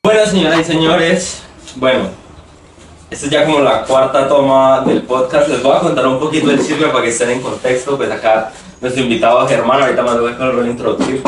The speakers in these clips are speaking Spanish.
Bueno, señoras y señores, esta es ya como la cuarta toma del podcast. Les voy a contar un poquito del sirve para que estén en contexto. Pues acá nuestro invitado Germán, ahorita más lo voy a introducir.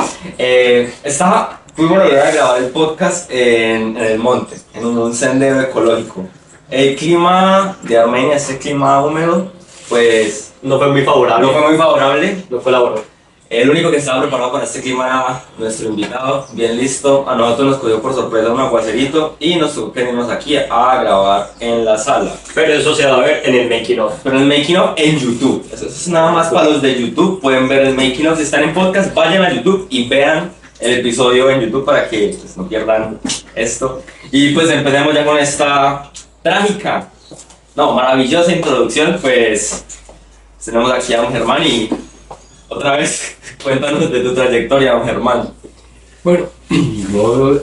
Fuimos a lograr grabar el podcast en el monte, en un sendero ecológico. El clima de Armenia, ese clima húmedo, pues no fue muy favorable. No fue laborable. El único que estaba preparado para este clima era nuestro invitado, bien listo. A nosotros nos cogió por sorpresa un aguacerito y nos tuvo que venirnos aquí a grabar en la sala. Pero eso se va a ver en el making of. Pero el making of en YouTube. Eso es nada más para los de YouTube. Pueden ver el making of. Si están en podcast, vayan a YouTube y vean el episodio en YouTube para que pues, no pierdan esto. Y pues empecemos ya con esta maravillosa introducción. Pues tenemos aquí a don Germán y otra vez cuéntanos de tu trayectoria, don Germán. Bueno, yo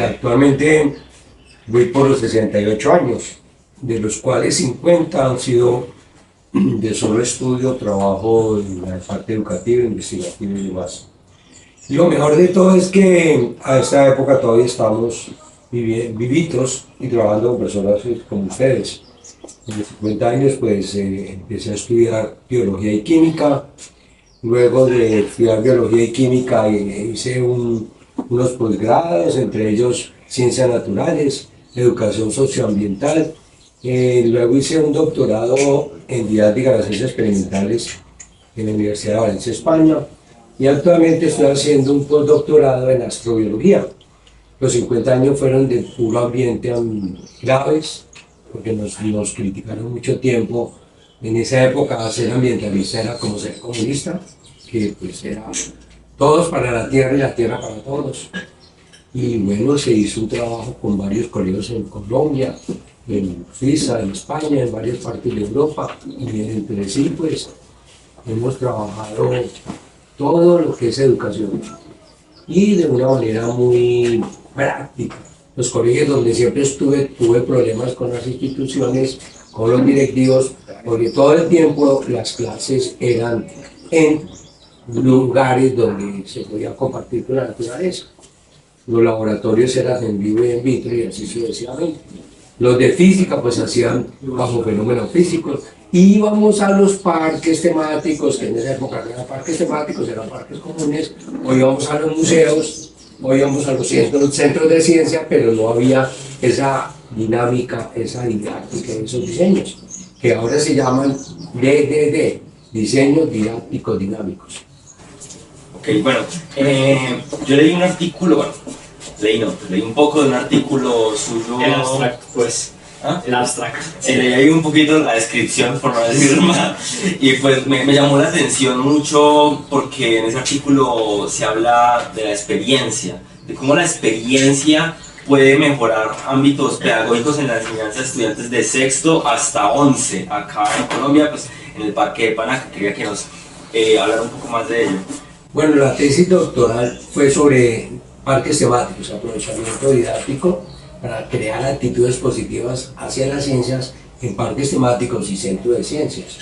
actualmente voy por los 68 años, de los cuales 50 han sido de solo estudio, trabajo en la parte educativa, investigativa y demás. Y lo mejor de todo es que a esta época todavía estamos vivitos y trabajando con personas como ustedes. A los 50 años pues empecé a estudiar biología y química. Luego de estudiar biología y química hice unos posgrados, entre ellos ciencias naturales, educación socioambiental. Luego hice un doctorado en didáctica de las ciencias experimentales en la Universidad de Valencia, España. Y actualmente estoy haciendo un postdoctorado en astrobiología. Los 50 años fueron de puro ambiente graves, porque nos criticaron mucho tiempo. En esa época ser ambientalista era como ser comunista, que pues era todos para la tierra y la tierra para todos. Y bueno, se hizo un trabajo con varios colegios en Colombia, en Suiza, en España, en varias partes de Europa. Y entre sí pues hemos trabajado todo lo que es educación. Y de una manera muy práctica. Los colegios donde siempre tuve problemas con las instituciones, con los directivos, porque todo el tiempo las clases eran en lugares donde se podía compartir con la naturaleza. Los laboratorios eran en vivo y en vitro y así sucesivamente. Los de física pues hacían bajo fenómenos físicos. Íbamos a los parques temáticos, que en esa época no eran parques temáticos, eran parques comunes, o íbamos a los museos, o íbamos a los centros de ciencia, pero no había esa dinámica, esa didáctica, esos diseños, que ahora se llaman DDD, diseños didácticos dinámicos. Ok, bueno, yo leí un artículo, leí un poco de un artículo suyo. El abstracto, pues. ¿Ah? El abstracto. Sí, leí ahí un poquito la descripción, por no decir más, y pues me llamó la atención mucho porque en ese artículo se habla de la experiencia, de cómo la experiencia puede mejorar ámbitos pedagógicos en la enseñanza de estudiantes de sexto hasta 11 acá en Colombia, pues en el Parque de Pana, que quería que nos hablara un poco más de ello. Bueno, la tesis doctoral fue sobre parques temáticos, aprovechamiento didáctico para crear actitudes positivas hacia las ciencias en parques temáticos y centros de ciencias.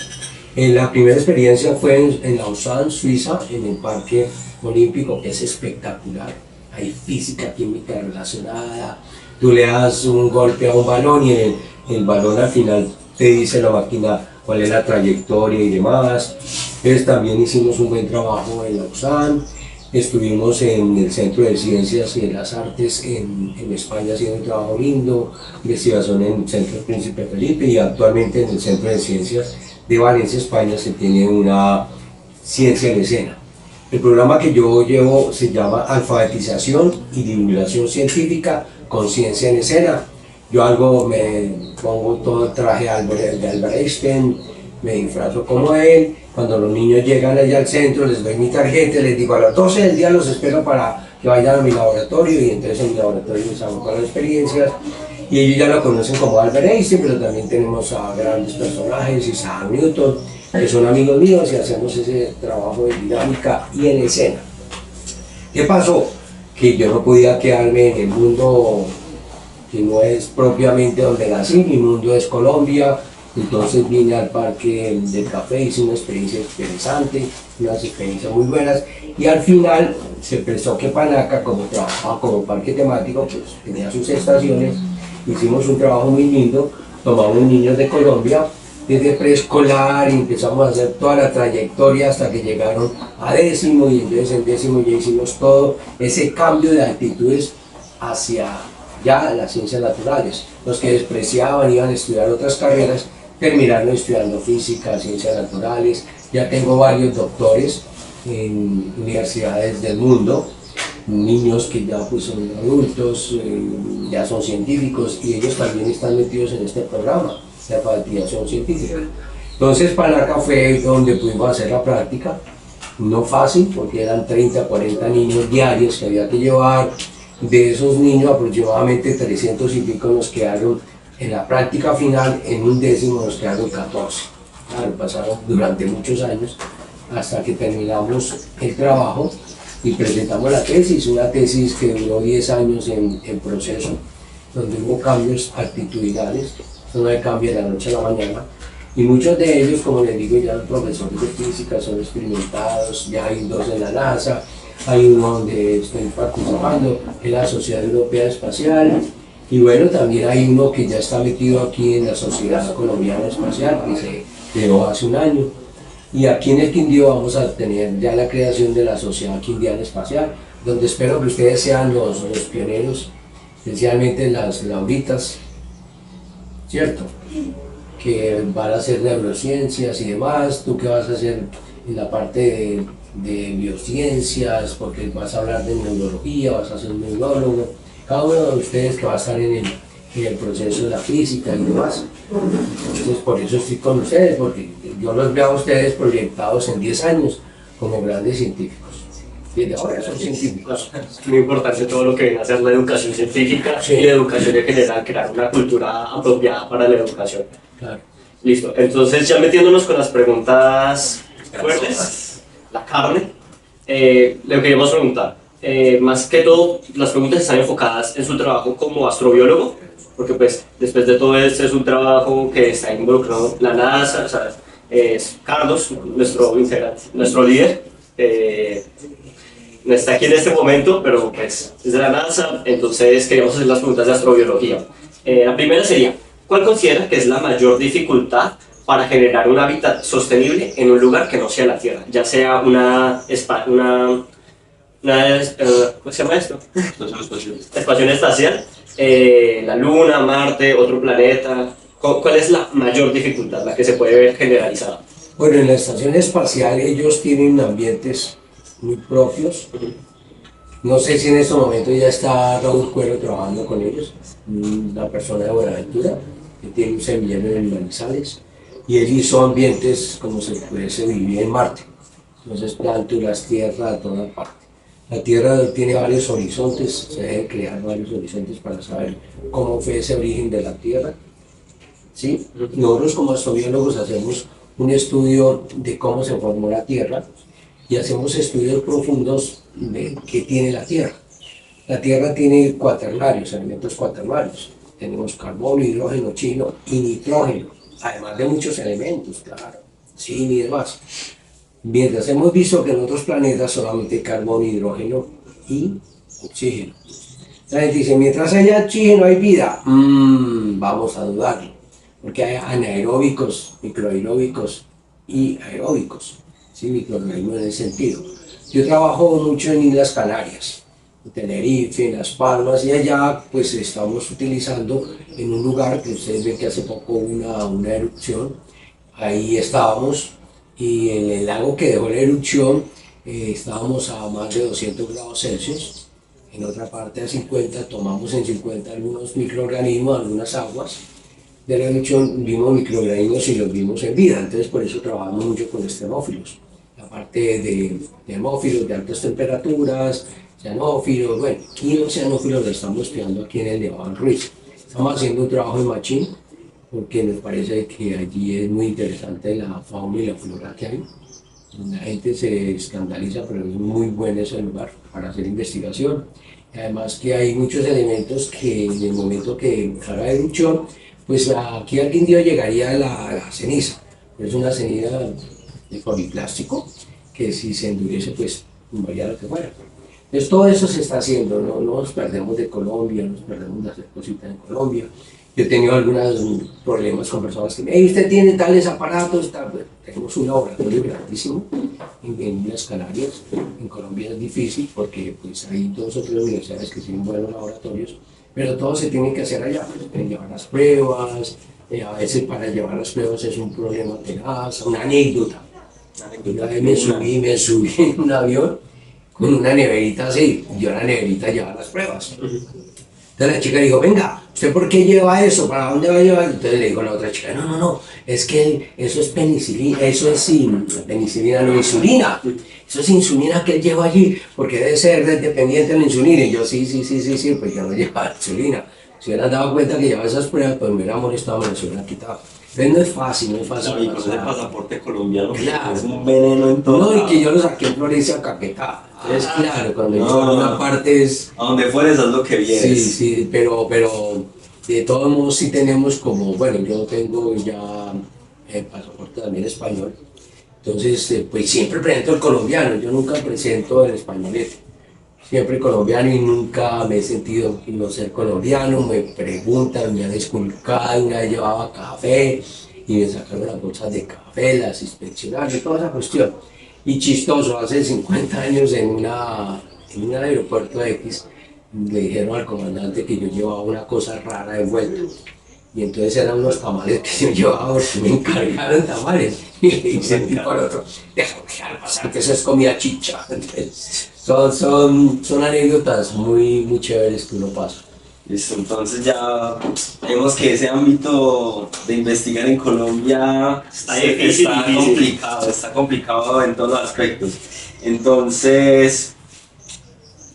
La primera experiencia fue en Lausanne, Suiza, en el Parque Olímpico, que es espectacular. Hay física, química relacionada. Tú le das un golpe a un balón y el balón al final te dice la máquina cuál es la trayectoria y demás. Entonces también hicimos un buen trabajo en Lausanne. Estuvimos en el Centro de Ciencias y de las Artes en España haciendo un trabajo lindo, investigación en el Centro Príncipe Felipe, y actualmente en el Centro de Ciencias de Valencia, España, se tiene una ciencia en escena. El programa que yo llevo se llama Alfabetización y Divulgación Científica con Ciencia en Escena. Yo me pongo todo el traje de Albert Einstein, me disfrazo como él. Cuando los niños llegan allá al centro, les doy mi tarjeta, les digo a las 12 del día los espero para que vayan a mi laboratorio, y entonces en mi laboratorio les hago con las experiencias. Y ellos ya lo conocen como Albert Einstein, pero también tenemos a grandes personajes, Isaac Newton, que son amigos míos, y hacemos ese trabajo de dinámica y en escena. ¿Qué pasó? Que yo no podía quedarme en el mundo que no es propiamente donde nací. Mi mundo es Colombia, Entonces vine al Parque del Café, hice una experiencia interesante, unas experiencias muy buenas, y al final se prestó que Panaca, como trabajaba como parque temático, pues tenía sus estaciones, hicimos un trabajo muy lindo, tomamos niños de Colombia, desde preescolar, y empezamos a hacer toda la trayectoria hasta que llegaron a décimo, y entonces en décimo ya hicimos todo ese cambio de actitudes hacia ya las ciencias naturales. Los que despreciaban, iban a estudiar otras carreras, terminaron estudiando física, ciencias naturales. Ya tengo varios doctores en universidades del mundo, niños que ya pues son adultos, ya son científicos, y ellos también están metidos en este programa de alfabetización científica. Entonces Panaca fue donde pudimos hacer la práctica, no fácil porque eran 30, 40 niños diarios que había que llevar. De esos niños aproximadamente 300 y pico nos quedaron en la práctica final, en un décimo nos quedaron 14. Claro, pasaron durante muchos años hasta que terminamos el trabajo y presentamos la tesis, una tesis que duró 10 años en proceso, donde hubo cambios actitudinales, eso no cambia de la noche a la mañana, y muchos de ellos, como les digo, ya los profesores de física son experimentados, ya hay 2 en la NASA, hay uno donde estoy participando, en la Sociedad Europea Espacial, y bueno, también hay uno que ya está metido aquí en la Sociedad Colombiana Espacial, que se creó hace un año. Y aquí en el Quindío vamos a tener ya la creación de la Sociedad Quindiana Espacial, donde espero que ustedes sean los pioneros, especialmente las Lauritas, ¿cierto? Que van a hacer neurociencias y demás. ¿Tú qué vas a hacer en la parte de biociencias? Porque vas a hablar de neurología, vas a ser un neurólogo. Cada uno de ustedes que va a estar en el proceso de la física y demás. Entonces, por eso estoy con ustedes, porque yo los veo a ustedes proyectados en 10 años como grandes científicos. Desde ahora son científicos. Es muy importante todo lo que viene a ser la educación científica, Sí. y la educación en general, crear una cultura apropiada para la educación. Claro. Listo, entonces ya metiéndonos con las preguntas fuertes, la carne, le queríamos preguntar, más que todo, las preguntas están enfocadas en su trabajo como astrobiólogo, porque pues después de todo esto es un trabajo que está involucrado la NASA, o sea, es Carlos, nuestro integrante, nuestro líder, no está aquí en este momento, pero pues es de la NASA, entonces queríamos hacer las preguntas de astrobiología. La primera sería, ¿cuál considera que es la mayor dificultad para generar un hábitat sostenible en un lugar que no sea la Tierra? Ya sea ¿cómo se llama esto? Estación espacial, la Luna, Marte, otro planeta. ¿Cuál es la mayor dificultad, la que se puede ver generalizada? Bueno, en la estación espacial ellos tienen ambientes muy propios. No sé si en estos momentos ya está Raúl Cuero trabajando con ellos, una persona de Buenaventura, que tiene un semillero en Manizales, y él hizo ambientes como se pudiese vivir en Marte. Entonces plántulas, tierra, toda parte. La Tierra tiene varios horizontes, se deben crear varios horizontes para saber cómo fue ese origen de la Tierra. ¿Sí? Nosotros como astrobiólogos hacemos un estudio de cómo se formó la Tierra y hacemos estudios profundos de qué tiene la Tierra. La Tierra tiene cuaternarios, elementos cuaternarios. Tenemos carbono, hidrógeno, oxígeno y nitrógeno, además de muchos elementos, claro, zinc y demás. Mientras hemos visto que en otros planetas solamente carbono, hidrógeno y oxígeno. La gente dice, mientras haya oxígeno hay vida. Vamos a dudarlo, porque hay anaeróbicos, microaeróbicos y aeróbicos. Sí, microorganismos en ese sentido. Yo trabajo mucho en Islas Canarias, en Tenerife, en Las Palmas, y allá pues estamos utilizando en un lugar que ustedes ven que hace poco hubo una erupción. Ahí estábamos, y en el lago que dejó la erupción estábamos a más de 200 grados Celsius. En otra parte a 50, tomamos en 50 algunos microorganismos, algunas aguas de la erupción, vimos microorganismos y los vimos en vida. Entonces por eso trabajamos mucho con extremófilos, la parte de termófilos de altas temperaturas, cianófilos, bueno, y los cianófilos lo estamos estudiando aquí en el Nevado del Ruiz. Estamos haciendo un trabajo en Machín, porque nos parece que allí es muy interesante la fauna y la flora que hay. La gente se escandaliza, pero es muy bueno ese lugar para hacer investigación. Además que hay muchos elementos que en el momento que entra la erupción, pues aquí algún día llegaría la ceniza. Es una ceniza de poliplástico que si se endurece, pues varía lo que fuera. Entonces todo eso se está haciendo, no nos perdemos de Colombia, no nos perdemos de hacer cositas en Colombia. Yo he tenido algunos problemas con personas que me dicen, usted tiene tales aparatos, tal. Bueno, tenemos un laboratorio grandísimo en las Canarias. En Colombia es difícil porque pues, hay 2 o 3 universidades que tienen buenos laboratorios, pero todo se tiene que hacer allá, pues, llevar las pruebas, a veces para llevar las pruebas es un problema tenaz, una anécdota. Una vez me subí en un avión con una neverita así, yo la neverita llevaba las pruebas. Entonces la chica dijo, venga, ¿usted por qué lleva eso? ¿Para dónde va a llevar? Entonces le dijo la otra chica, no, es que eso es penicilina, eso es penicilina, no insulina. Eso es insulina que él lleva allí, porque debe ser dependiente de la insulina. Y yo, sí, pues yo no llevaba insulina. Si hubieran dado cuenta que llevaba esas pruebas, pues me hubiera molestado, me las hubieran quitado. Entonces no es fácil, no es fácil. Claro, y con ese pasaporte colombiano, claro, es un veneno en todo. No, y que yo lo saqué en Florencia Caquetá. Entonces, claro, cuando yo en una parte es... A donde fueres, haz lo que vienes. Sí, pero de todos modos sí tenemos como, bueno, yo tengo ya el pasaporte también español. Entonces, pues siempre presento el colombiano, yo nunca presento el españolete. Siempre colombiano y nunca me he sentido no ser colombiano, me preguntan, me han esculcado, una vez llevaba café y me sacaron las bolsas de café, las inspeccionaron y toda esa cuestión. Y chistoso, hace 50 años en un aeropuerto X le dijeron al comandante que yo llevaba una cosa rara envuelta. Y entonces eran unos tamales que yo llevaba porque me encargaron tamales. Y le dice el tipo al otro, déjame pasar que eso es comida chicha. Entonces, son anécdotas muy chéveres que uno pasa. Listo, entonces ya vemos que ese ámbito de investigar en Colombia está complicado en todos los aspectos. Entonces,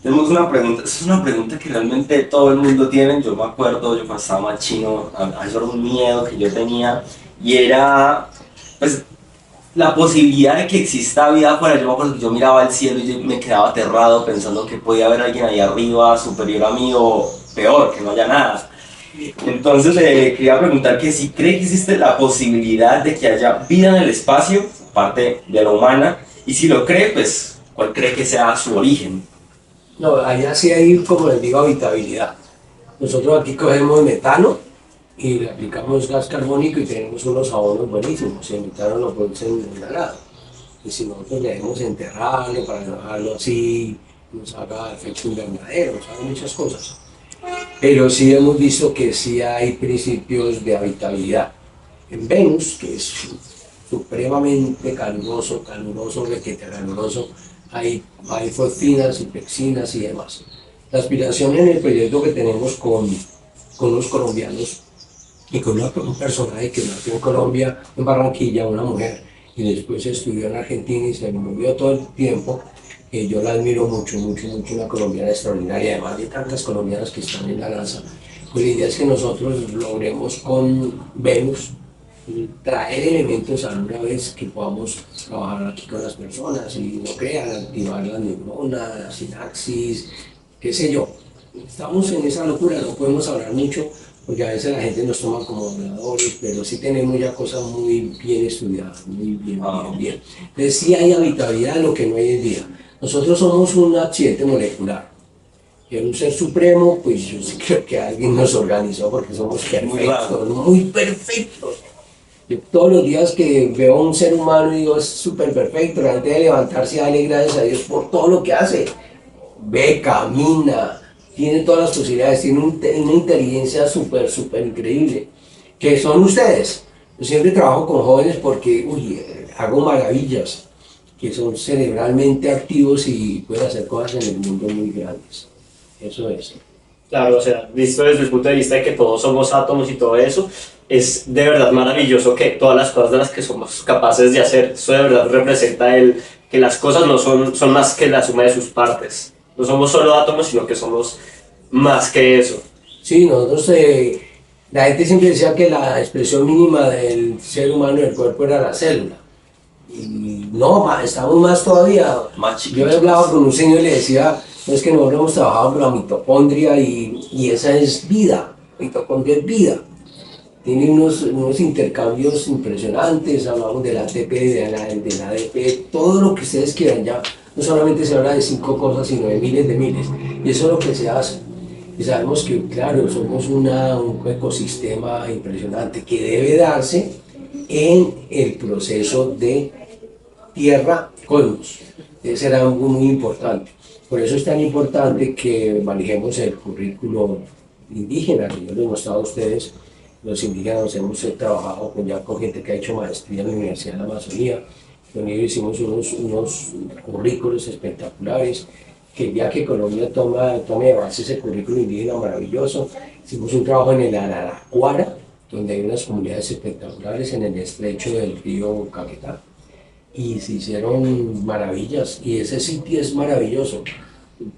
tenemos una pregunta, es una pregunta que realmente todo el mundo tiene. Yo me acuerdo, yo cuando estaba más chino, eso era un miedo que yo tenía y era, pues, la posibilidad de que exista vida afuera. Yo me acuerdo que yo miraba al cielo y yo me quedaba aterrado pensando que podía haber alguien ahí arriba superior a mí o peor, que no haya nada. Entonces le quería preguntar que si cree que existe la posibilidad de que haya vida en el espacio, aparte de la humana, y si lo cree, pues, ¿cuál cree que sea su origen? No, allá sí hay, como les digo, habitabilidad. Nosotros aquí cogemos metano y le aplicamos gas carbónico y tenemos unos abonos buenísimos. El metano lo producen en la nada. Y si nosotros debemos enterrarlo para no dejarlo así, nos haga efecto invernadero, nos haga muchas cosas. Pero sí hemos visto que sí hay principios de habitabilidad. En Venus, que es supremamente caluroso, requete caluroso, hay fosfinas y pexinas y demás. La aspiración en el proyecto que tenemos con los colombianos y con un personaje que nació en Colombia, en Barranquilla, una mujer, y después estudió en Argentina y se movió todo el tiempo, que yo la admiro mucho, una colombiana extraordinaria, además de tantas colombianas que están en la NASA. Pues la idea es que nosotros logremos con Venus traer elementos a una vez que podamos trabajar aquí con las personas y no crean, activar las neuronas, la sinapsis, qué sé yo. Estamos en esa locura, no podemos hablar mucho porque a veces la gente nos toma como habladores, pero sí tenemos ya cosas muy bien estudiadas, muy bien. Entonces sí hay habitabilidad en lo que no hay en vida. Nosotros somos un accidente molecular. Y un ser supremo, pues yo sí creo que alguien nos organizó porque somos perfectos, muy perfectos. Yo todos los días que veo a un ser humano digo, es súper perfecto, la gente debe levantarse y darle gracias a Dios por todo lo que hace. Ve, camina, tiene todas las posibilidades, tiene una inteligencia súper increíble, que son ustedes. Yo siempre trabajo con jóvenes porque, hago maravillas, que son cerebralmente activos y pueden hacer cosas en el mundo muy grandes. Eso es. Claro, o sea, visto desde el punto de vista de que todos somos átomos y todo eso, es de verdad maravilloso que todas las cosas de las que somos capaces de hacer, eso de verdad representa que las cosas no son más que la suma de sus partes. No somos solo átomos, sino que somos más que eso. Sí, nosotros, la gente siempre decía que la expresión mínima del ser humano del cuerpo era la célula. Y no, estamos más todavía. Yo he hablado con un señor y le decía, es que nosotros hemos trabajado con la mitocondria y esa es vida, mitocondria es vida. tiene unos intercambios impresionantes, hablamos del ATP, del ADP, todo lo que ustedes quieran ya, no solamente se habla de 5 cosas, sino de miles de miles, y eso es lo que se hace. Y sabemos que, claro, somos un ecosistema impresionante que debe darse en el proceso de tierra-cosmos. Ese era algo muy importante. Por eso es tan importante que manejemos el currículo indígena, que yo les he mostrado a ustedes. Los indígenas hemos trabajado con gente que ha hecho maestría en la Universidad de la Amazonía. Con ellos hicimos unos currículos espectaculares, que ya que Colombia tome de base ese currículo indígena maravilloso. Hicimos un trabajo en el Araraquara, donde hay unas comunidades espectaculares en el estrecho del río Caquetá, y se hicieron maravillas, y ese sitio es maravilloso.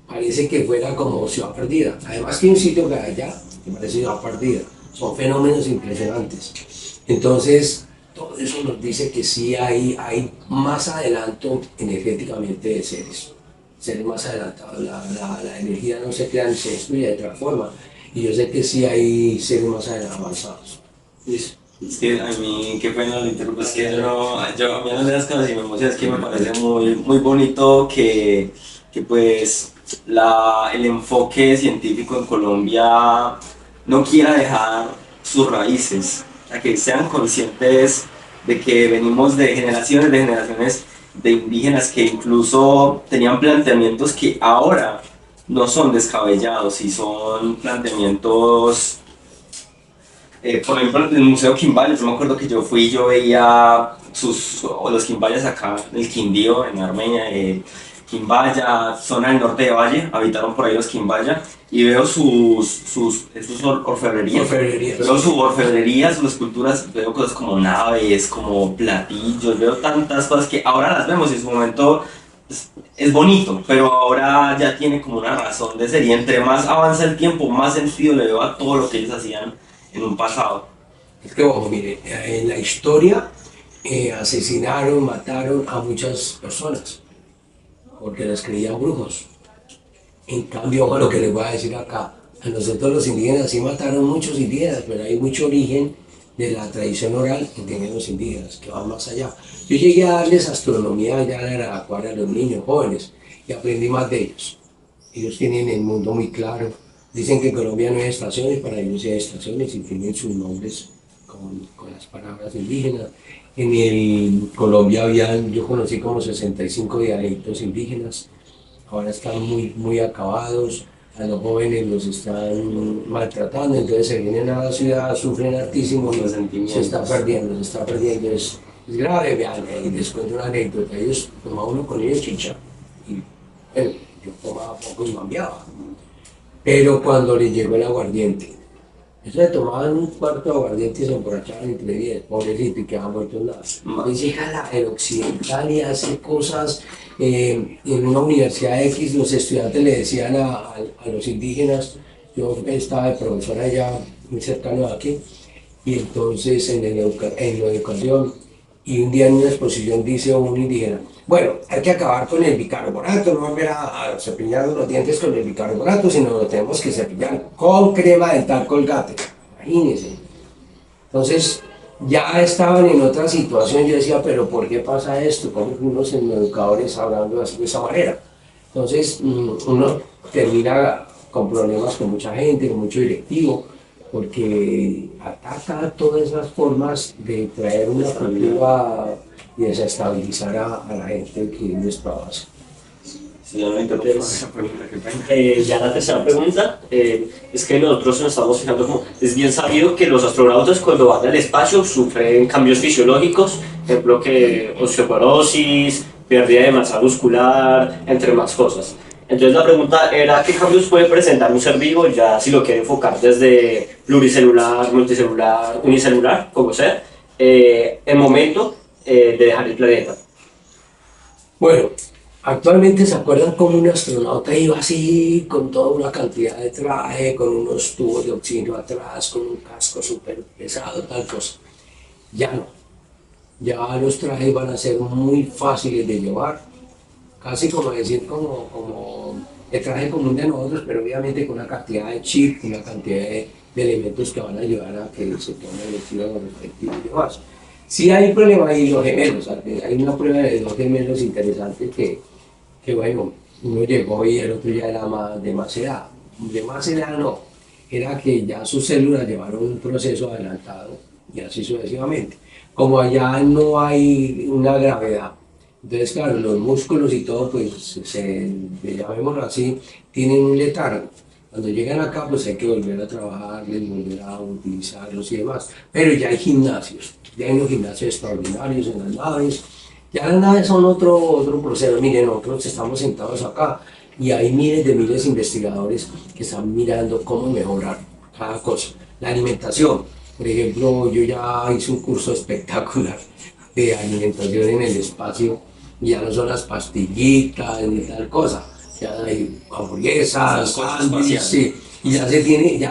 Parece que fuera como Ciudad Perdida. Además que hay un sitio que allá que parece Ciudad Perdida. Son fenómenos impresionantes. Entonces, todo eso nos dice que sí hay más adelanto energéticamente de seres más adelantados. La energía no se crea, se destruye, se transforma. Y yo sé que sí hay seres más avanzados. Es que a mí, qué pena lo interrumpo, es que yo a mí no le das cosas y me emociona, es que me parece muy bonito que pues el enfoque científico en Colombia no quiera dejar sus raíces, o sea, que sean conscientes de que venimos de generaciones de indígenas que incluso tenían planteamientos que ahora no son descabellados y son planteamientos. Por ejemplo, en el Museo Quimbaya, yo me acuerdo que yo fui y yo veía los quimbayas acá, el Quindío, en Armenia, Quimbaya, zona del norte de Valle, habitaron por ahí los Quimbaya, y veo sus orfebrerías. Veo sus orfebrerías, sus esculturas, veo cosas como naves, como platillos, veo tantas cosas que ahora las vemos y en su momento es bonito, pero ahora ya tiene como una razón de ser, y entre más avanza el tiempo, más sentido le veo a todo lo que ellos hacían en un pasado. Es que, ojo, mire, en la historia asesinaron, mataron a muchas personas porque las creían brujos. En cambio, ojo lo que les voy a decir acá, a nosotros los indígenas sí mataron muchos indígenas, pero hay mucho origen de la tradición oral que tienen los indígenas, que va más allá. Yo llegué a darles astronomía allá en Araraquara a los niños jóvenes y aprendí más de ellos. Ellos tienen el mundo muy claro. Dicen que en Colombia no hay estaciones, para ellos sí hay estaciones y tienen sus nombres con las palabras indígenas. Colombia yo conocí como 65 dialectos indígenas, ahora están muy acabados, a los jóvenes los están maltratando, entonces se vienen a la ciudad, sufren hartísimo y se está perdiendo, es grave. Vean, y les cuento una anécdota, ellos tomaban uno con ellos chicha, y bueno, yo tomaba poco y mambiaba. Pero cuando les llegó el aguardiente, ellos se tomaban un cuarto de aguardiente y se emborrachaban entre 10, pobrecitos, y quedaban muertos nada. Entonces llega el occidental y hace cosas. En una universidad X, los estudiantes le decían a los indígenas, yo estaba de profesor allá muy cercano de aquí, y entonces en la educación, y un día en una exposición dice un indígena, bueno, hay que acabar con el bicarbonato, no volver a cepillar los dientes con el bicarbonato, sino lo tenemos que cepillar con crema dental Colgate. Imagínense. Entonces, ya estaban en otra situación, yo decía, pero ¿por qué pasa esto? ¿Cómo unos educadores hablando de esa manera? Entonces, uno termina con problemas con mucha gente, con mucho directivo, porque ataca todas esas formas de traer una cultura y desestabilizar a la gente que es nuestra base. Sí, yo no Entonces, ya la tercera pregunta es que nosotros nos estamos fijando como es bien sabido que los astronautas cuando van al espacio sufren cambios fisiológicos, ejemplo que osteoporosis, pérdida de masa muscular, entre más cosas. Entonces la pregunta era ¿qué cambios puede presentar un ser vivo? Ya si lo quiere enfocar desde pluricelular, multicelular, unicelular, como sea, el momento de dejar el planeta. Bueno, actualmente se acuerdan cómo un astronauta iba así con toda una cantidad de traje, con unos tubos de oxígeno atrás, con un casco súper pesado, tal cosa. Ya no. Ya los trajes van a ser muy fáciles de llevar, casi como decir como el traje común de nosotros, pero obviamente con una cantidad de chip, una cantidad de elementos que van a ayudar a que se tome el estilo respectivo y demás. Sí hay un problema ahí, los gemelos, hay una prueba de dos gemelos interesantes que bueno, uno llegó y el otro ya era de más edad no, era que ya sus células llevaron un proceso adelantado y así sucesivamente. Como allá no hay una gravedad, entonces claro, los músculos y todo, pues llamémoslo así, tienen un letargo. Cuando llegan acá, pues hay que volver a trabajarles, volver a utilizarlos y demás. Pero ya hay gimnasios, ya hay unos gimnasios extraordinarios en las naves. Ya las naves son otro proceso. Miren, nosotros estamos sentados acá y hay miles de investigadores que están mirando cómo mejorar cada cosa. La alimentación, por ejemplo, yo ya hice un curso espectacular de alimentación en el espacio, y ya no son las pastillitas ni tal cosa. Ya hay hamburguesas, sándwiches, sí, y ya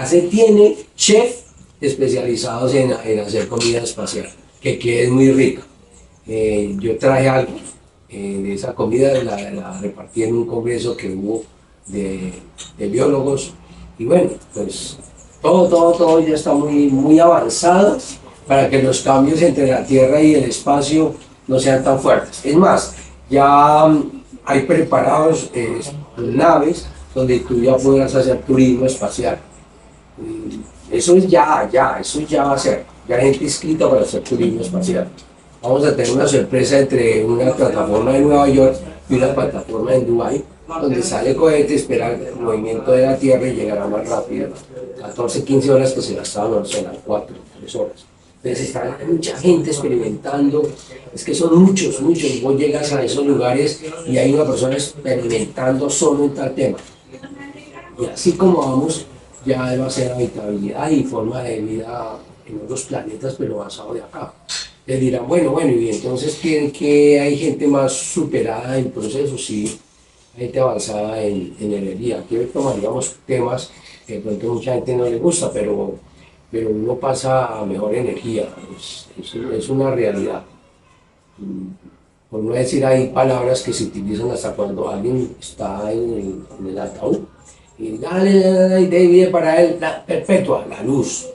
se tiene chef especializados en hacer comida espacial, que es muy rica. Yo traje algo de esa comida, la repartí en un congreso que hubo de biólogos, y bueno, pues todo ya está muy avanzado para que los cambios entre la Tierra y el espacio no sean tan fuertes. Es más, ya hay preparados naves donde tú ya podrás hacer turismo espacial. Eso ya va a ser. Ya hay gente inscrita para hacer turismo espacial. Vamos a tener una sorpresa entre una plataforma de Nueva York y una plataforma en Dubái, donde sale cohete, espera el movimiento de la Tierra y llegará más rápido. 14, 15 horas que se gastaban, no sé, 4, 3 horas. Entonces está mucha gente experimentando, es que son muchos, vos llegas a esos lugares y hay una persona experimentando solo en tal tema. Y así como vamos, ya va a ser habitabilidad y forma de vida en otros planetas, pero basado de acá. Les dirán, bueno, y entonces que hay gente más superada en procesos, sí, gente avanzada en energía. Aquí tomaríamos temas que de pronto mucha gente no le gusta, pero uno pasa a mejor energía, es una realidad. Por no decir, hay palabras que se utilizan hasta cuando alguien está en el ataúd, y dale, vive para él, perpetua, la luz,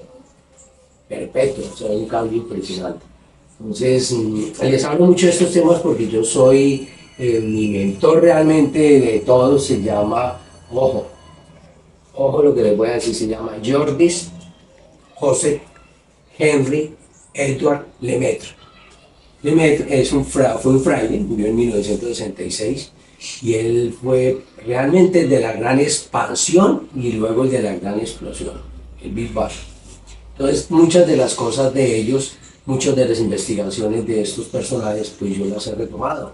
perpetua, o sea, un cambio impresionante. Entonces, les hablo mucho de estos temas porque yo soy, mi mentor realmente de todos se llama, ojo lo que les voy a decir, se llama Jordis José Henry Edward Lemaitre. Lemaitre fue un fraile, murió en 1966, y él fue realmente de la gran expansión y luego el de la gran explosión, el Big Bang. Entonces, muchas de las cosas de ellos, muchas de las investigaciones de estos personajes, pues yo las he retomado.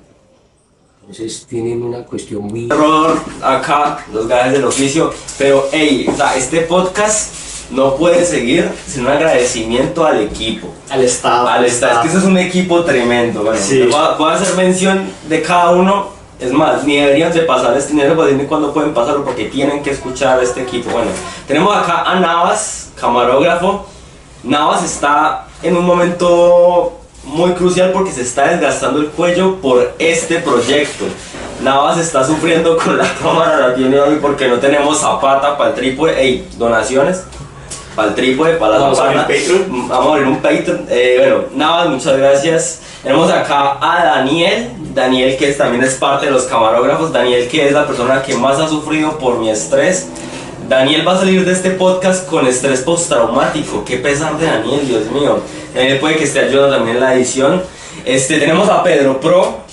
Entonces tienen una cuestión muy... Error acá, los gajes del oficio, pero hey, o sea, este podcast no puede seguir sin un agradecimiento al equipo. Al staff. Es que eso es un equipo tremendo. Bueno, sí. voy a hacer mención de cada uno. Es más, ni deberían de pasar este dinero, pues dime cuándo pueden pasarlo porque tienen que escuchar a este equipo. Bueno, tenemos acá a Navas, camarógrafo. Navas está en un momento muy crucial porque se está desgastando el cuello por este proyecto. Navas está sufriendo con la cámara, la tiene hoy porque no tenemos zapata para el trípode. Ey, donaciones para el trípode, para la zapata. Vamos a abrir un Patreon. Bueno, Navas, muchas gracias. Tenemos acá a Daniel que también es parte de los camarógrafos. Daniel, que es la persona que más ha sufrido por mi estrés. Daniel va a salir de este podcast con estrés postraumático. Qué pesar de Daniel, Dios mío. Daniel puede que esté ayudando también en la edición. Tenemos a Pedro Pro.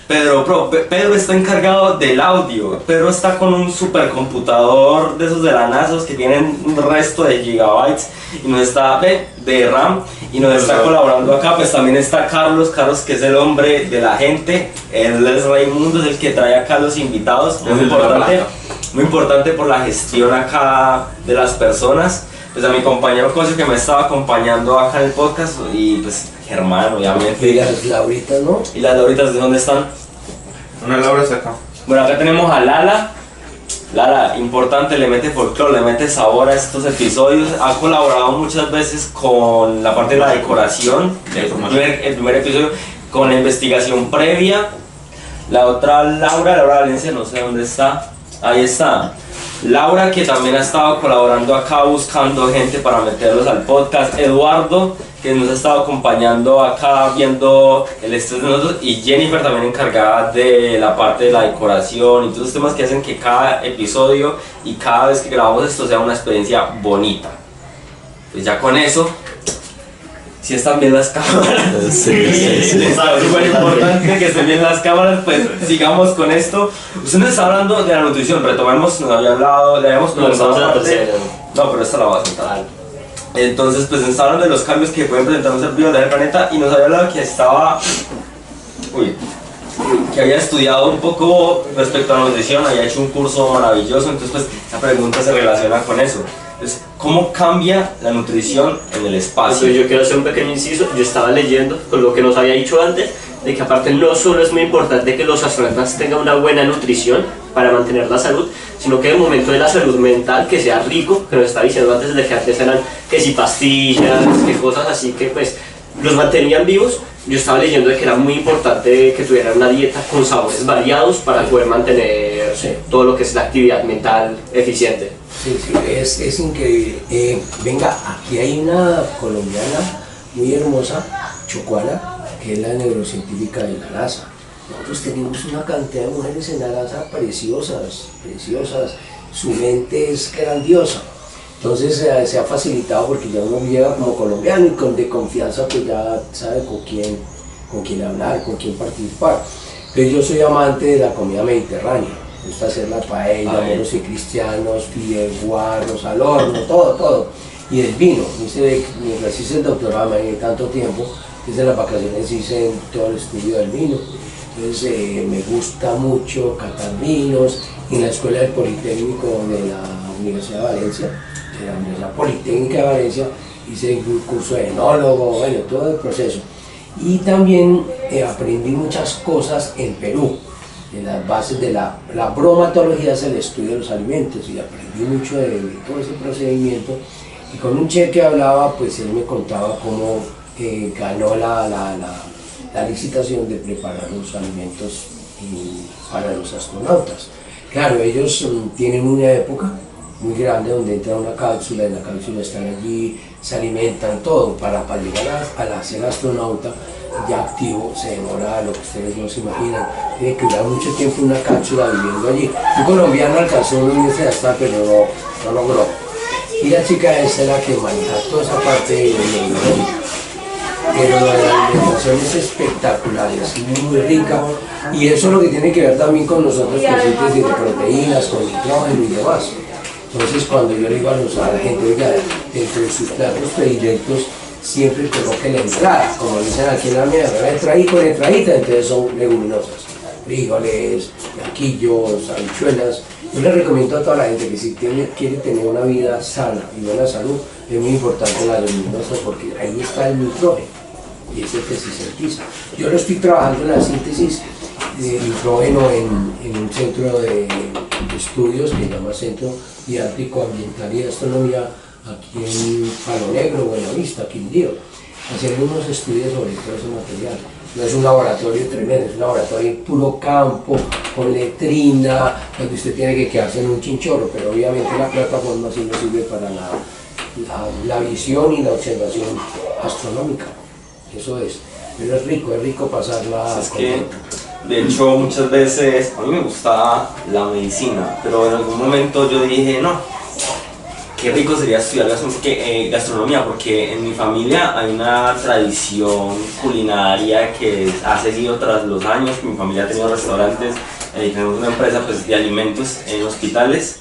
Pedro está encargado del audio. Pedro está con un supercomputador de esos de la NASA que tienen un resto de gigabytes y nos está de RAM y nos está colaborando acá. Pues también está Carlos que es el hombre de la gente. Él es Raimundo, es el que trae acá los invitados. Muy importante por la gestión acá de las personas. Pues a mi compañero Cosio que me estaba acompañando acá en el podcast y pues Germán, obviamente. Y las Lauritas, ¿no? ¿Y las Lauritas de dónde están? Una Laura está acá. Bueno, acá tenemos a Lala. Lala, importante, le mete folclore, le mete sabor a estos episodios. Ha colaborado muchas veces con la parte de la decoración, el primer episodio, con la investigación previa. La otra Laura Valencia, no sé dónde está. Ahí está. Laura, que también ha estado colaborando acá buscando gente para meterlos al podcast, Eduardo, que nos ha estado acompañando acá viendo el estrés de nosotros, y Jennifer, también encargada de la parte de la decoración y todos los temas que hacen que cada episodio y cada vez que grabamos esto sea una experiencia bonita. Pues ya con eso, si están bien las cámaras, es súper importante que estén bien las cámaras, pues sigamos con esto. Usted nos está hablando de la nutrición, retomemos, nos había hablado, le habíamos estamos en la tercera. No, pero esta la va a sentar. Entonces, pues nos está hablando de los cambios que pueden presentar un ser vivo del planeta, y nos había hablado que estaba... que había estudiado un poco respecto a la nutrición, había hecho un curso maravilloso, entonces pues esa pregunta se relaciona con eso. Entonces, ¿cómo cambia la nutrición en el espacio? Yo quiero hacer un pequeño inciso. Yo estaba leyendo con lo que nos había dicho antes, de que aparte no solo es muy importante que los astronautas tengan una buena nutrición para mantener la salud, sino que en el momento de la salud mental que sea rico, que nos estaba diciendo antes de que antes eran que si pastillas, que cosas así que pues los mantenían vivos. Yo estaba leyendo de que era muy importante que tuvieran una dieta con sabores variados para poder mantener todo lo que es la actividad mental eficiente. Sí, es increíble. Venga, aquí hay una colombiana muy hermosa, chocuana, que es la neurocientífica de la NASA. Nosotros tenemos una cantidad de mujeres en la NASA preciosas, su mente es grandiosa. Entonces se ha facilitado porque ya uno llega como colombiano y con de confianza pues ya sabe con quién hablar, con quién participar. Entonces yo soy amante de la comida mediterránea, me gusta hacer la paella, moros y cristianos, fideuarros al horno, todo. Y el vino, mientras hice el doctorado de tanto tiempo, desde las vacaciones hice todo el estudio del vino. Entonces me gusta mucho catar vinos. En la Escuela del Politécnico de la Universidad de Valencia, de la Universidad Politécnica de Valencia, hice un curso de enólogo, bueno, todo el proceso. Y también aprendí muchas cosas en Perú, en las bases de la bromatología, es el estudio de los alimentos, y aprendí mucho de todo ese procedimiento. Y con un chef que hablaba, pues él me contaba cómo ganó la licitación de preparar los alimentos para los astronautas. Claro, ellos tienen una época muy grande donde entra una cápsula, en la cápsula están allí, se alimentan todo, para llegar a ser astronauta ya activo se demora lo que ustedes no se imaginan, tiene que durar mucho tiempo en una cápsula viviendo allí. Un colombiano alcanzó una universidad hasta, pero no logró. Y la chica esa era la que maneja toda esa parte de neurológica. Pero la alimentación es espectacular, es muy rica, y eso es lo que tiene que ver también con nosotros, con síntesis de proteínas, con nitrógeno y demás. Entonces cuando yo le digo a la gente, oiga, dentro de sus platos predilectos siempre coloque la entrada, como dicen aquí en la mía, entradita, entonces son leguminosas, frijoles, blanquillos, habichuelas. Yo le recomiendo a toda la gente que si quiere tener una vida sana y buena salud, es muy importante la leguminosa porque ahí está el nitrógeno y es el que se sintetiza. Yo lo estoy trabajando en la síntesis de nitrógeno en un centro de estudios que se llama Centro Didáctico Ambiental y Astronomía aquí en Palo Negro, Buenavista, Quindío, haciendo unos estudios sobre todo ese material. No es un laboratorio tremendo, es un laboratorio en puro campo, con letrina, donde usted tiene que quedarse en un chinchorro, pero obviamente la plataforma sí nos sirve para la visión y la observación astronómica. Eso es, pero es rico pasarla. Es que, de hecho, muchas veces a mí me gustaba la medicina, pero en algún momento yo dije, no, qué rico sería estudiar gastronomía, porque en mi familia hay una tradición culinaria que ha seguido tras los años. Mi familia ha tenido restaurantes, tenemos una empresa pues, de alimentos en hospitales,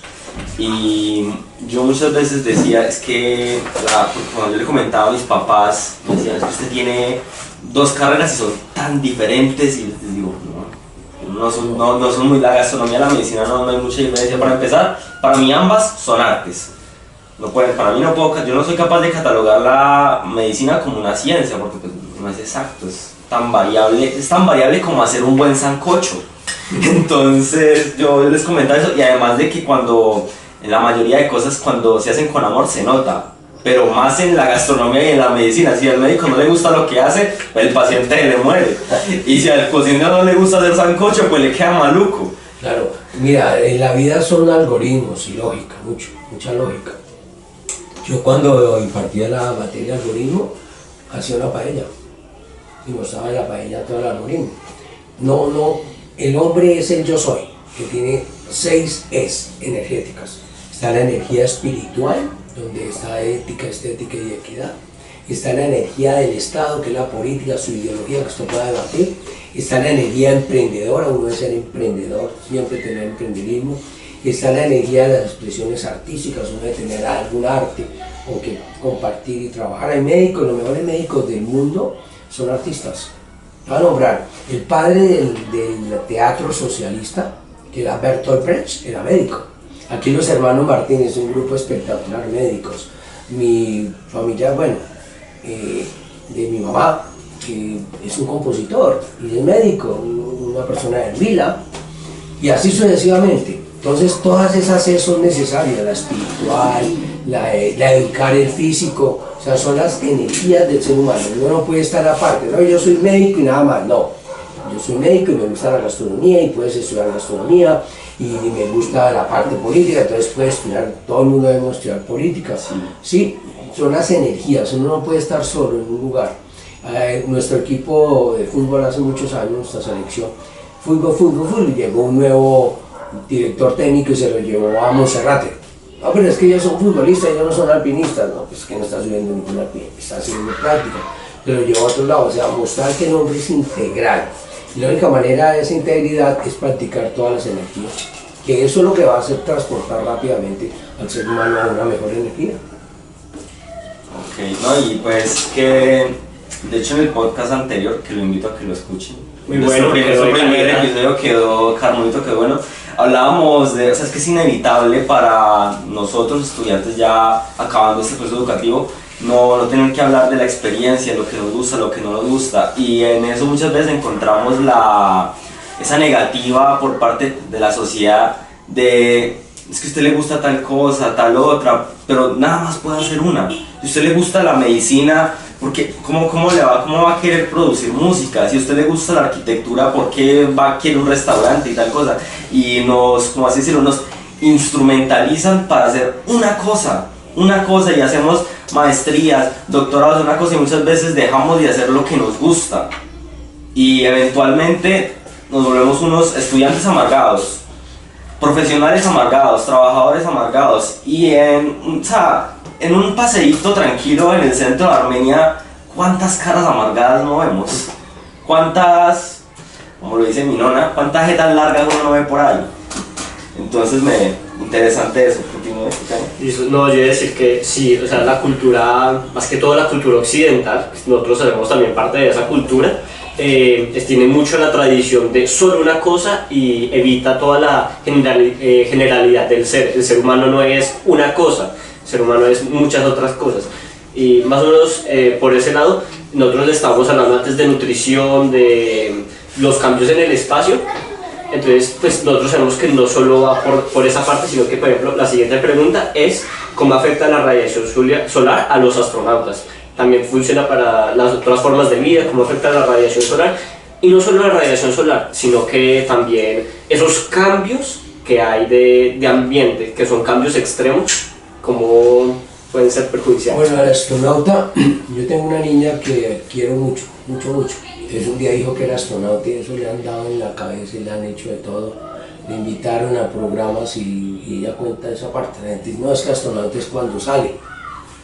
y yo muchas veces decía, es que cuando yo le comentaba a mis papás, me decían, es que usted tiene 2 carreras y son tan diferentes, y les digo, no son muy, la gastronomía y la medicina no hay mucha diferencia. Para empezar, para mí ambas son artes. Yo no soy capaz de catalogar la medicina como una ciencia, porque pues, no es exacto, es tan variable como hacer un buen sancocho. Entonces yo les comentaba eso, y además de que en la mayoría de cosas cuando se hacen con amor se nota, pero más en la gastronomía y en la medicina. Si al médico no le gusta lo que hace, pues el paciente le muere, y si al cocinero no le gusta hacer sancocho, pues le queda maluco. Claro, Mira, en la vida son algoritmos y lógica, mucha lógica. Yo cuando impartía la materia de algoritmo, hacía una paella y mostraba en la paella todo el algoritmo. No, el hombre es el yo soy, que tiene 6 Es energéticas. Está la energía espiritual, donde está ética, estética y equidad. Está la energía del Estado, que es la política, su ideología, que esto pueda debatir. Está la energía emprendedora, uno debe ser emprendedor, siempre tener emprenderismo. Está la energía de las expresiones artísticas, uno debe tener algún arte o que compartir y trabajar. Hay médicos, los mejores médicos del mundo son artistas. Voy a nombrar, el padre del teatro socialista, que era Bertolt Brecht, era médico. Aquí los hermanos Martínez, un grupo espectacular, médicos. Mi familia, bueno, de mi mamá, que es un compositor y es médico, una persona de Vila, y así sucesivamente. Entonces todas esas son necesarias, la espiritual, la educar el físico, o sea, son las energías del ser humano. Uno no puede estar aparte, no, yo soy médico y nada más, no. Yo soy médico y me gusta la gastronomía y puedes estudiar gastronomía y me gusta la parte política, entonces puedes estudiar, todo el mundo debe estudiar política. Sí, son las energías, uno no puede estar solo en un lugar. Nuestro equipo de fútbol hace muchos años, nuestra selección, fútbol, llegó un nuevo director técnico y se lo llevó a Monserrate. No, pero es que ellos son futbolistas, ellos no son alpinistas. No, pues que no está subiendo ningún alpinista, está haciendo práctica. Se lo llevó a otro lado, o sea, mostrar que el hombre es integral. Y la única manera de esa integridad es practicar todas las energías, que eso es lo que va a hacer transportar rápidamente al ser humano a una mejor energía. Ok, no, y pues que, de hecho en el podcast anterior, que lo invito a que lo escuchen, muy bueno, nuestro primer episodio quedó carmonito, quedó bueno. Hablábamos de, o sea, es que es inevitable para nosotros estudiantes ya acabando este proceso educativo no tener que hablar de la experiencia, lo que nos gusta, lo que no nos gusta, y en eso muchas veces encontramos esa negativa por parte de la sociedad de es que a usted le gusta tal cosa, tal otra, pero nada más puede hacer una. Si a usted le gusta la medicina, porque ¿cómo va a querer producir música? Si a usted le gusta la arquitectura, ¿por qué va a querer un restaurante y tal cosa? Y como así decirlo, nos instrumentalizan para hacer una cosa y hacemos maestrías, doctorados en una cosa y muchas veces dejamos de hacer lo que nos gusta y eventualmente nos volvemos unos estudiantes amargados, profesionales amargados, trabajadores amargados y en un paseíto tranquilo en el centro de Armenia, ¿cuántas caras amargadas no vemos? ¿Cuántas, como lo dice mi nona, cuántas jetas largas uno no ve por ahí? Entonces interesante eso. No, yo iba a decir que sí, o sea, la cultura, más que todo la cultura occidental, nosotros somos también parte de esa cultura, tiene mucho la tradición de solo una cosa y evita toda la generalidad del ser. El ser humano no es una cosa, el ser humano es muchas otras cosas. Y más o menos por ese lado, nosotros estábamos hablando antes de nutrición, de los cambios en el espacio. Entonces, pues nosotros sabemos que no solo va por esa parte, sino que, por ejemplo, la siguiente pregunta es ¿cómo afecta la radiación solar a los astronautas? También funciona para las otras formas de vida, cómo afecta la radiación solar. Y no solo la radiación solar, sino que también esos cambios que hay de ambiente, que son cambios extremos, cómo pueden ser perjudiciales. Bueno, al astronauta, yo tengo una niña que quiero mucho. Entonces un día dijo que era astronauta y eso le han dado en la cabeza y le han hecho de todo. Le invitaron a programas y ella cuenta esa parte. La gente dice, no, es que astronauta es cuando sale.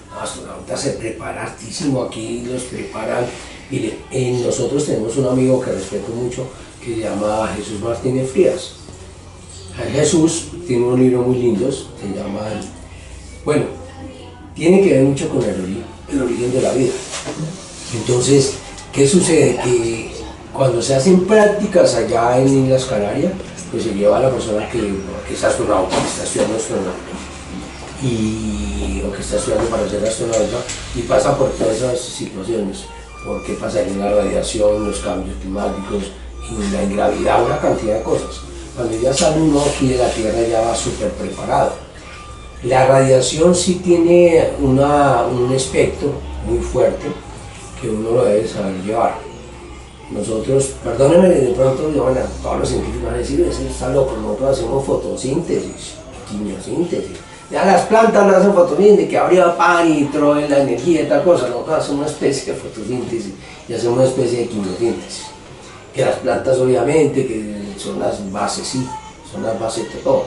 No, astronauta se prepara hartísimo, aquí los preparan. Mire, nosotros tenemos un amigo que respeto mucho que se llama Jesús Martínez Frías. Jesús tiene unos libros muy lindos, se llaman, bueno, tiene que ver mucho con el origen de la vida. Entonces, ¿qué sucede? Que cuando se hacen prácticas allá en Islas Canarias, pues se lleva a la persona que es astronauta, que está estudiando astronauta, o que está estudiando para ser astronauta, y pasa por todas esas situaciones, porque pasaría la radiación, los cambios climáticos, y la ingravidad, una cantidad de cosas. Cuando ya sale uno aquí de la Tierra ya va súper preparado. La radiación sí tiene un espectro muy fuerte, que uno lo debe saber llevar. Nosotros, perdónenme, de pronto todos los científicos van a decir, ese está loco, nosotros hacemos fotosíntesis, quimiosíntesis. Ya las plantas no hacen fotosíntesis, que habría pan y trae la energía y tal cosa. Nosotros hacemos una especie de fotosíntesis y hacemos una especie de quimiosíntesis. Que las plantas obviamente, que son las bases, sí, son las bases de todo.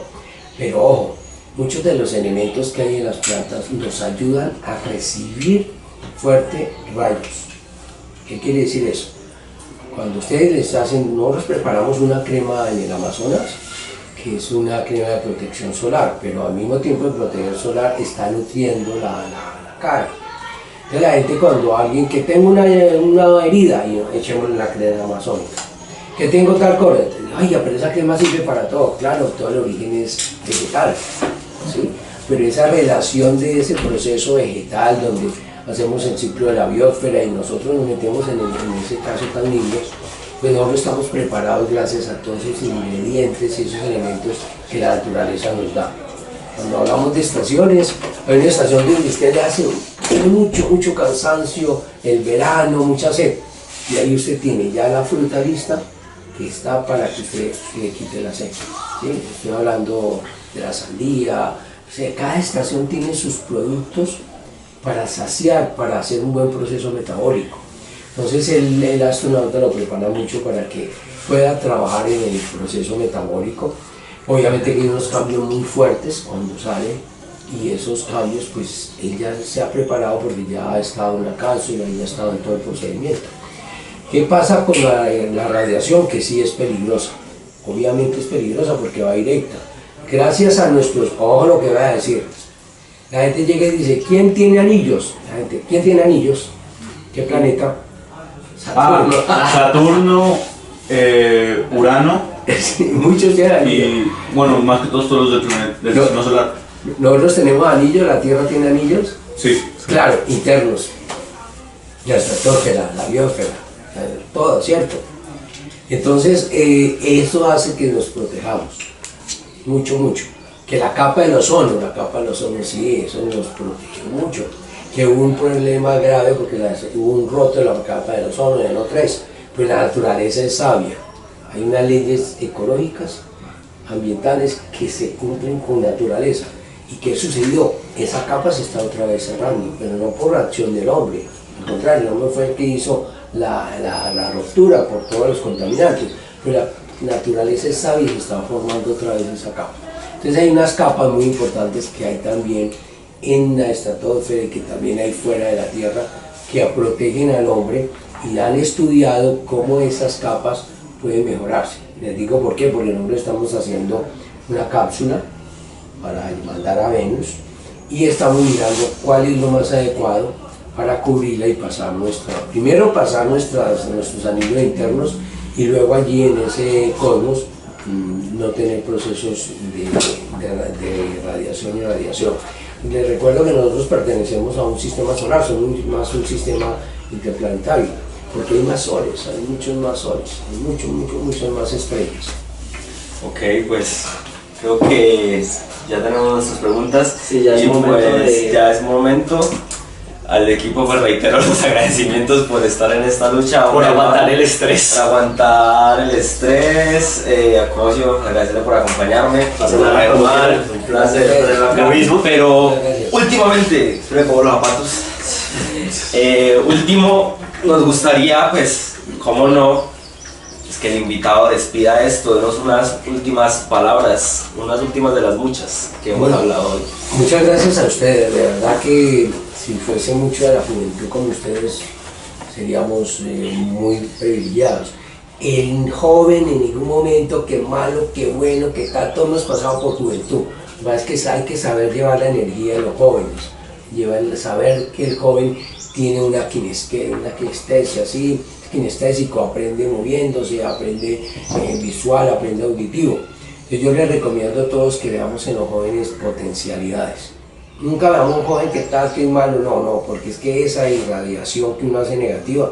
Pero ojo, muchos de los elementos que hay en las plantas nos ayudan a recibir fuertes rayos. ¿Qué quiere decir eso? Cuando ustedes les hacen, nosotros preparamos una crema en el Amazonas, que es una crema de protección solar, pero al mismo tiempo de protección solar está nutriendo la cara. Entonces la gente, cuando alguien que tenga una herida, y echemos la crema amazónica, que tengo tal cosa, ay, pero esa crema sirve para todo. Claro, todo el origen es vegetal, ¿sí? Pero esa relación de ese proceso vegetal donde hacemos el ciclo de la biosfera y nosotros nos metemos en ese caso tan lindo, pues nosotros estamos preparados gracias a todos esos ingredientes y esos elementos que la naturaleza nos da. Cuando hablamos de estaciones, hay una estación donde usted le hace mucho cansancio, el verano, mucha sed, y ahí usted tiene ya la fruta lista que está para que usted le quite la sed. ¿Sí? Estoy hablando de la sandía, o sea, cada estación tiene sus productos para saciar, para hacer un buen proceso metabólico. Entonces el astronauta lo prepara mucho para que pueda trabajar en el proceso metabólico. Obviamente que hay unos cambios muy fuertes cuando sale, y esos cambios pues él ya se ha preparado porque ya ha estado en la cápsula y ya ha estado en todo el procedimiento. ¿Qué pasa con la radiación? Que sí es peligrosa. Obviamente es peligrosa porque va directa. Gracias a nuestros, ojo lo que voy a decir, la gente llega y dice, ¿quién tiene anillos? La gente, ¿quién tiene anillos? ¿Qué planeta? Saturno. Saturno, Urano Sí, muchos tienen anillos. y, bueno, más que todos los del planeta, del sistema solar. Nosotros tenemos anillos, la Tierra tiene anillos. Sí. Claro, internos. La estratosfera, la biosfera, todo, ¿cierto? Entonces, eso hace que nos protejamos. Mucho. Que la capa del ozono sí, eso nos protege mucho. Que hubo un problema grave porque hubo un roto de la capa del ozono, ya no tres. Pues la naturaleza es sabia. Hay unas leyes ecológicas, ambientales, que se cumplen con naturaleza. ¿Y qué sucedió? Esa capa se está otra vez cerrando, pero no por acción del hombre. Al contrario, el hombre fue el que hizo la ruptura por todos los contaminantes. Pero la naturaleza es sabia y se está formando otra vez esa capa. Entonces hay unas capas muy importantes que hay también en la estratosfera y que también hay fuera de la Tierra que protegen al hombre, y han estudiado cómo esas capas pueden mejorarse. Les digo por qué, porque el hombre estamos haciendo una cápsula para mandar a Venus y estamos mirando cuál es lo más adecuado para cubrirla y pasar primero pasar nuestros anillos internos y luego allí en ese cosmos no tener procesos de radiación y radiación. Les recuerdo que nosotros pertenecemos a un sistema solar, somos más un sistema interplanetario, porque hay más soles, hay muchos más soles, hay muchas más estrellas. Ok, pues creo que ya tenemos nuestras preguntas. Sí, ya es y momento pues ya es momento. Al equipo pues reitero los agradecimientos por estar en esta lucha. Por aguantar el estrés. Por aguantar el estrés. A Cosio, agradecerle por acompañarme. Un placer tenerlo acá. Lo mismo. Pero últimamente, me pongo los zapatos. Último, nos gustaría pues, cómo no, pues que el invitado despida esto, denos unas últimas palabras, unas últimas de las muchas que hemos hablado hoy. Muchas gracias a ustedes, de verdad que si fuese mucho de la juventud como ustedes seríamos muy privilegiados. El joven en ningún momento, qué malo, qué bueno, qué tal, todos hemos pasado por juventud. Lo que pasa es que hay que saber llevar la energía de los jóvenes, saber que el joven tiene una kinestesia, así, kinestésico, aprende moviéndose, aprende visual, aprende auditivo. Entonces yo les recomiendo a todos que veamos en los jóvenes potencialidades. Nunca veamos a un joven que tal, que es malo, no, porque es que esa irradiación que uno hace negativa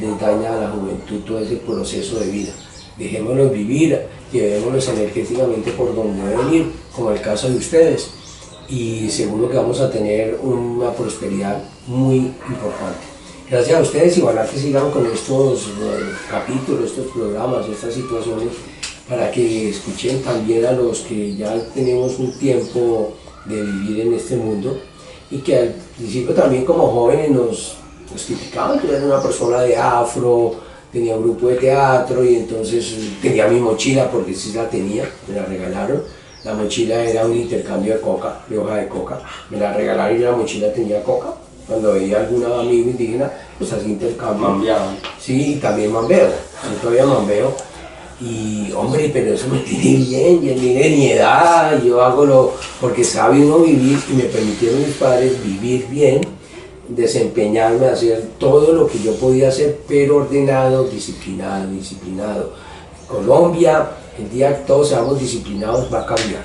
le daña a la juventud todo ese proceso de vida. Dejémoslos vivir, llevémoslos energéticamente por donde deben ir, como el caso de ustedes, y seguro que vamos a tener una prosperidad muy importante. Gracias a ustedes y ojalá que sigan con estos capítulos, estos programas, estas situaciones, para que escuchen también a los que ya tenemos un tiempo de vivir en este mundo y que al principio también como jóvenes nos criticaban. Yo era una persona de afro, tenía un grupo de teatro y entonces tenía mi mochila, porque sí la tenía, me la regalaron. La mochila era un intercambio de coca, de hoja de coca, me la regalaron y la mochila tenía coca. Cuando veía algún amigo indígena, pues así intercambio. Mambeaban. Sí, y también mambeo, yo todavía mambeo. Y hombre, pero eso me tiene bien, ya tiene mi edad, yo hago lo, porque sabe uno vivir y me permitieron mis padres vivir bien, desempeñarme, hacer todo lo que yo podía hacer, pero ordenado, disciplinado. Colombia, el día que todos seamos disciplinados va a cambiar,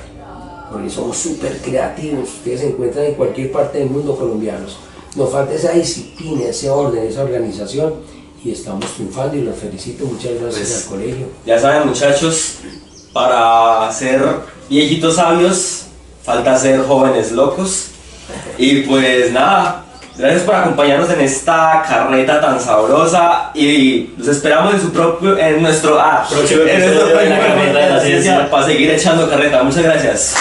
porque somos súper creativos, ustedes se encuentran en cualquier parte del mundo colombianos. Nos falta esa disciplina, ese orden, esa organización y estamos triunfando y los felicito. Muchas gracias Pues, al colegio. Ya saben, muchachos, para ser viejitos sabios falta ser jóvenes locos. Y pues nada, gracias por acompañarnos en esta carreta tan sabrosa y los esperamos en nuestro Próximo episodio de la carreta de la ciencia. para seguir echando carreta. Muchas gracias.